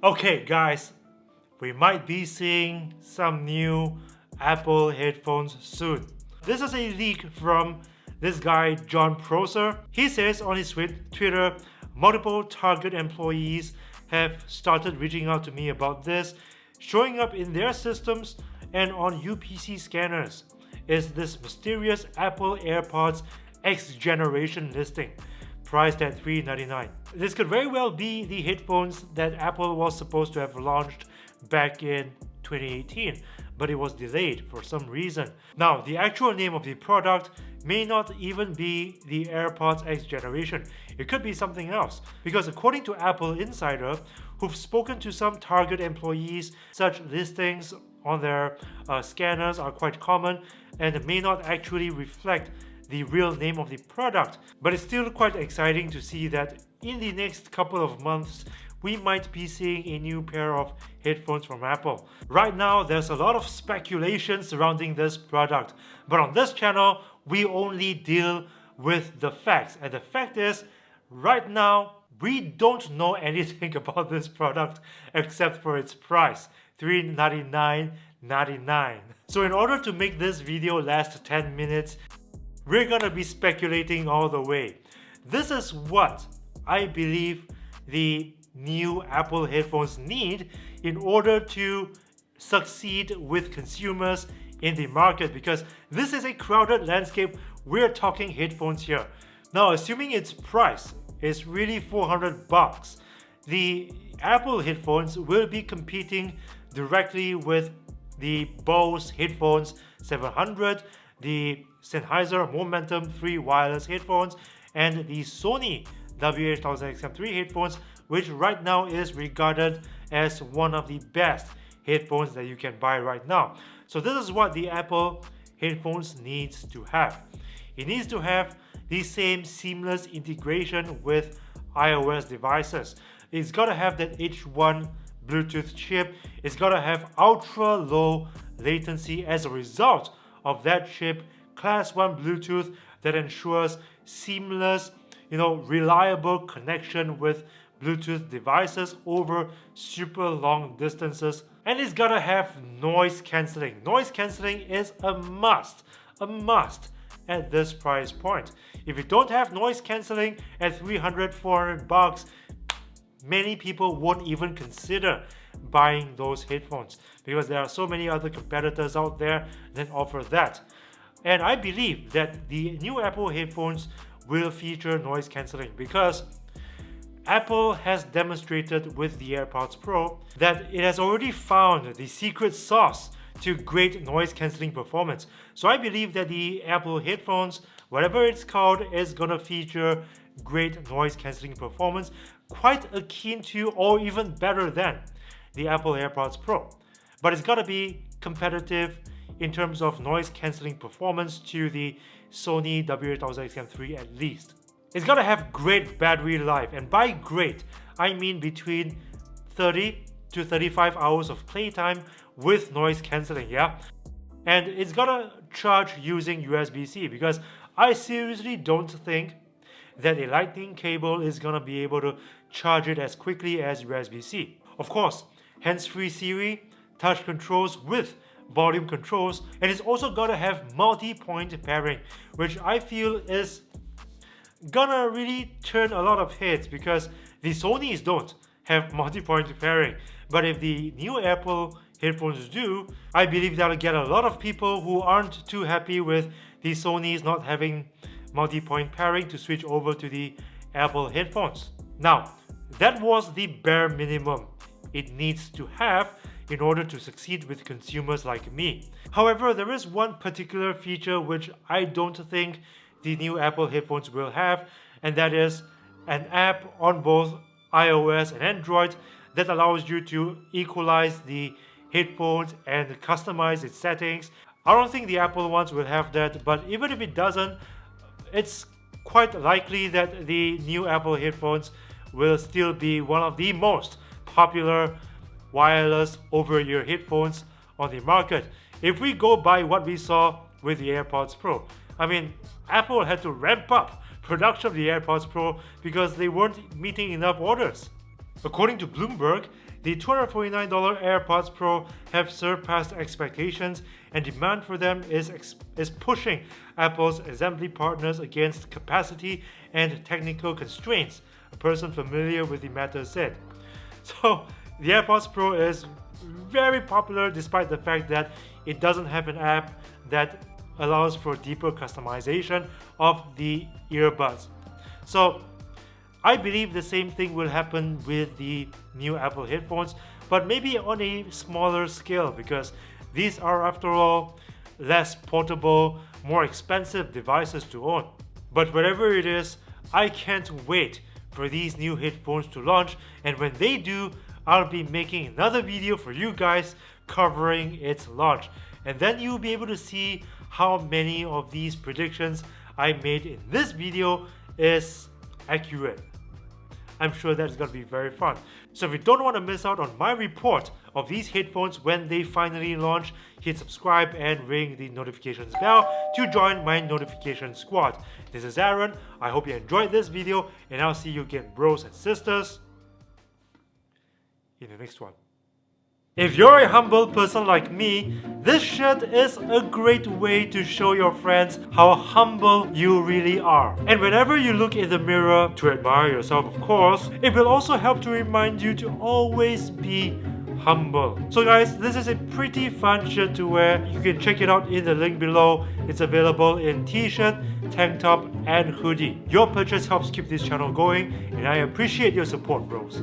Okay guys, we might be seeing some new Apple headphones soon. This is a leak from this guy John Prosser. He says on his Twitter, multiple Target employees have started reaching out to me about this, showing up in their systems and on UPC scanners is this mysterious Apple AirPods X Generation listing, priced at $399. This could very well be the headphones that Apple was supposed to have launched back in 2018, but it was delayed for some reason. Now, the actual name of the product may not even be the AirPods X Generation. It could be something else, because according to Apple Insider, who've spoken to some Target employees, such listings on their scanners are quite common and may not actually reflect the real name of the product. But it's still quite exciting to see that in the next couple of months, we might be seeing a new pair of headphones from Apple. Right now, there's a lot of speculation surrounding this product, but on this channel, we only deal with the facts. And the fact is, right now, we don't know anything about this product except for its price, $399.99. So in order to make this video last 10 minutes, we're gonna be speculating all the way. This is what I believe the new Apple headphones need in order to succeed with consumers in the market, because this is a crowded landscape. We're talking headphones here. Now, assuming its price is really $400, the Apple headphones will be competing directly with the Bose Headphones 700, the Sennheiser Momentum 3 wireless headphones, and the Sony WH-1000XM3 headphones, which right now is regarded as one of the best headphones that you can buy right now. So this is what the Apple headphones needs to have. It needs to have the same seamless integration with iOS devices. It's got to have that H1 Bluetooth chip. It's got to have ultra low latency as a result of that chip, Class 1 Bluetooth that ensures seamless, reliable connection with Bluetooth devices over super long distances. And it's gotta have noise cancelling. Noise cancelling is a must at this price point. If you don't have noise cancelling at $300, $400, many people won't even consider buying those headphones, because there are so many other competitors out there that offer that. And I believe that the new Apple headphones will feature noise cancelling, because Apple has demonstrated with the AirPods Pro that it has already found the secret sauce to great noise cancelling performance. So I believe that the Apple headphones, whatever it's called, is gonna feature great noise cancelling performance, quite akin to or even better than the Apple AirPods Pro. But it's gotta be competitive in terms of noise cancelling performance to the Sony WH-1000XM3 at least. It's gotta have great battery life, and by great, I mean between 30 to 35 hours of playtime with noise cancelling, yeah? And it's gotta charge using USB-C, because I seriously don't think that a lightning cable is gonna be able to charge it as quickly as USB-C. Of course, hands-free Siri, touch controls with volume controls, and it's also gotta have multi-point pairing, which I feel is gonna really turn a lot of heads, because the Sonys don't have multi-point pairing. But if the new Apple headphones do, I believe that'll get a lot of people who aren't too happy with the Sonys not having multi-point pairing to switch over to the Apple headphones. Now, that was the bare minimum it needs to have in order to succeed with consumers like me. However, there is one particular feature which I don't think the new Apple headphones will have, and that is an app on both iOS and Android that allows you to equalize the headphones and customize its settings. I don't think the Apple ones will have that, but even if it doesn't, it's quite likely that the new Apple headphones will still be one of the most popular wireless over-ear headphones on the market. If we go by what we saw with the AirPods Pro, I mean, Apple had to ramp up production of the AirPods Pro because they weren't meeting enough orders. According to Bloomberg, The $249 AirPods Pro have surpassed expectations, and demand for them is pushing Apple's assembly partners against capacity and technical constraints, a person familiar with the matter said. So the AirPods Pro is very popular despite the fact that it doesn't have an app that allows for deeper customization of the earbuds. So I believe the same thing will happen with the new Apple headphones, but maybe on a smaller scale, because these are, after all, less portable, more expensive devices to own. But whatever it is, I can't wait for these new headphones to launch, and when they do, I'll be making another video for you guys covering its launch. And then you'll be able to see how many of these predictions I made in this video is accurate. I'm sure that's going to be very fun. So if you don't want to miss out on my report of these headphones when they finally launch, hit subscribe and ring the notifications bell to join my notification squad. This is Aaron. I hope you enjoyed this video, and I'll see you again, bros and sisters, in the next one. If you're a humble person like me, this shirt is a great way to show your friends how humble you really are. And whenever you look in the mirror, to admire yourself of course, it will also help to remind you to always be humble. So guys, this is a pretty fun shirt to wear. You can check it out in the link below. It's available in t-shirt, tank top and hoodie. Your purchase helps keep this channel going, and I appreciate your support, bros.